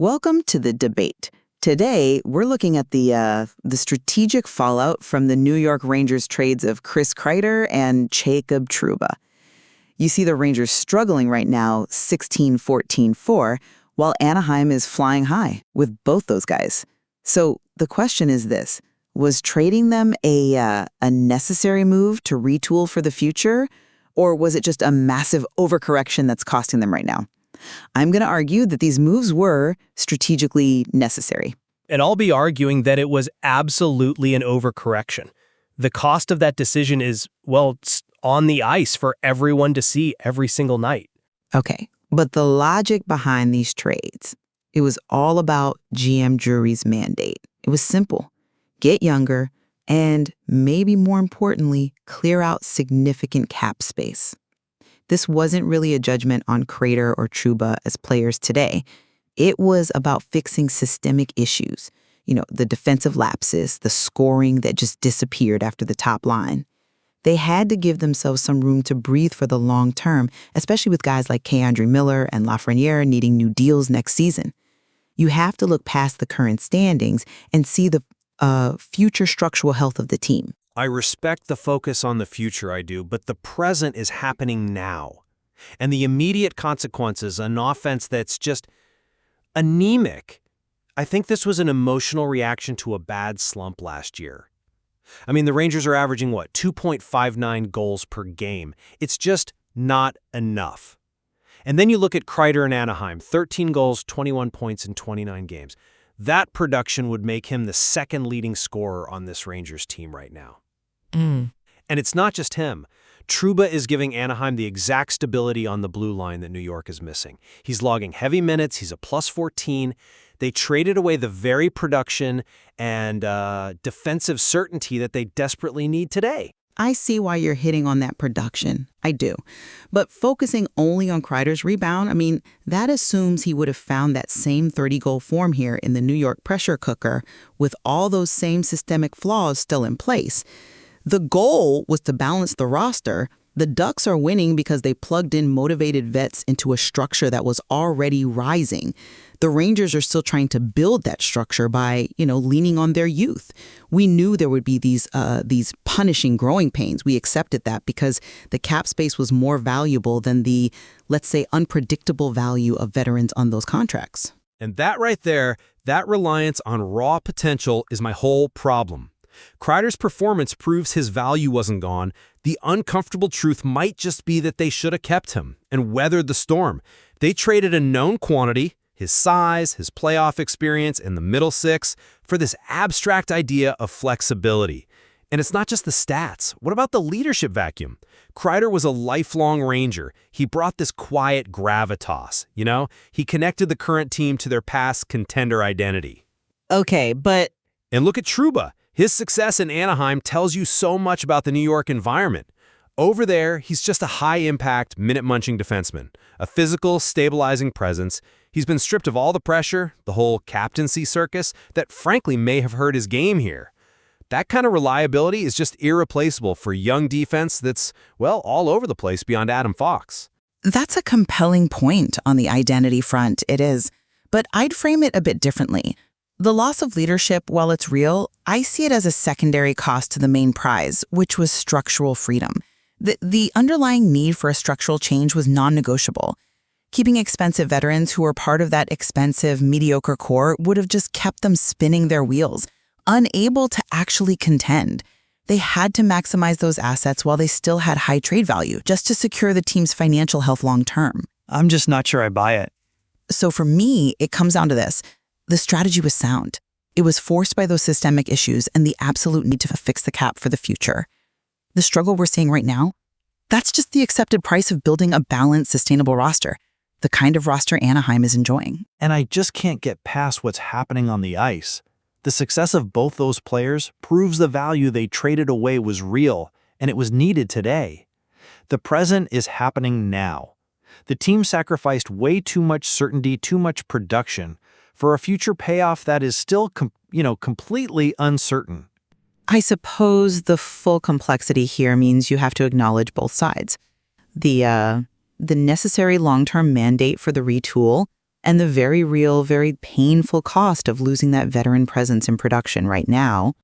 Welcome to the debate. Today, we're looking at the strategic fallout from the New York Rangers trades of Chris Kreider and Jacob Trouba. You see the Rangers struggling right now 16-14-4, while Anaheim is flying high with both those guys. So the question is this: was trading them a necessary move to retool for the future, or was it just a massive overcorrection that's costing them right now? I'm going to argue that these moves were strategically necessary. And I'll be arguing that it was absolutely an overcorrection. The cost of that decision is, well, it's on the ice for everyone to see every single night. Okay, but the logic behind these trades, it was all about GM Drury's mandate. It was simple: get younger and, maybe more importantly, clear out significant cap space. This wasn't really a judgment on Kreider or Trouba as players today. It was about fixing systemic issues. The defensive lapses, the scoring that just disappeared after the top line. They had to give themselves some room to breathe for the long term, especially with guys like K'Andre Miller and Lafreniere needing new deals next season. You have to look past the current standings and see the future structural health of the team. I respect the focus on the future, I do, but the present is happening now. And the immediate consequences, an offense that's just anemic. I think this was an emotional reaction to a bad slump last year. I mean, the Rangers are averaging, 2.59 goals per game. It's just not enough. And then you look at Kreider and Anaheim, 13 goals, 21 points in 29 games. That production would make him the second leading scorer on this Rangers team right now. And it's not just him. Trouba is giving Anaheim the exact stability on the blue line that New York is missing. He's logging heavy minutes. He's a plus 14. They traded away the very production and defensive certainty that they desperately need today. I see why you're hitting on that production. I do. But focusing only on Kreider's rebound, that assumes he would have found that same 30-goal form here in the New York pressure cooker with all those same systemic flaws still in place. The goal was to balance the roster. The Ducks are winning because they plugged in motivated vets into a structure that was already rising. The Rangers are still trying to build that structure by, leaning on their youth. We knew there would be these punishing growing pains. We accepted that because the cap space was more valuable than the, let's say, unpredictable value of veterans on those contracts. And that right there, that reliance on raw potential is my whole problem. Kreider's performance proves his value wasn't gone. The uncomfortable truth might just be that they should have kept him and weathered the storm. They traded a known quantity, his size, his playoff experience, and the middle six, for this abstract idea of flexibility. And it's not just the stats. What about the leadership vacuum? Kreider was a lifelong Ranger. He brought this quiet gravitas, He connected the current team to their past contender identity. Okay, but... And look at Trouba. His success in Anaheim tells you so much about the New York environment. Over there, he's just a high-impact, minute-munching defenseman, a physical, stabilizing presence. He's been stripped of all the pressure, the whole captaincy circus, that frankly may have hurt his game here. That kind of reliability is just irreplaceable for young defense that's, all over the place beyond Adam Fox. That's a compelling point on the identity front, it is. But I'd frame it a bit differently. The loss of leadership, while it's real, I see it as a secondary cost to the main prize, which was structural freedom. The underlying need for a structural change was non-negotiable. Keeping expensive veterans who were part of that expensive, mediocre core would have just kept them spinning their wheels, unable to actually contend. They had to maximize those assets while they still had high trade value, just to secure the team's financial health long term. I'm just not sure I buy it. So for me, it comes down to this. The strategy was sound. It was forced by those systemic issues and the absolute need to fix the cap for the future. The struggle we're seeing right now, that's just the accepted price of building a balanced, sustainable roster, the kind of roster Anaheim is enjoying. And I just can't get past what's happening on the ice. The success of both those players proves the value they traded away was real, and it was needed today. The present is happening now. The team sacrificed way too much certainty, too much production, for a future payoff that is still, completely uncertain. I suppose the full complexity here means you have to acknowledge both sides. The necessary long-term mandate for the retool, and the very real, very painful cost of losing that veteran presence in production right now.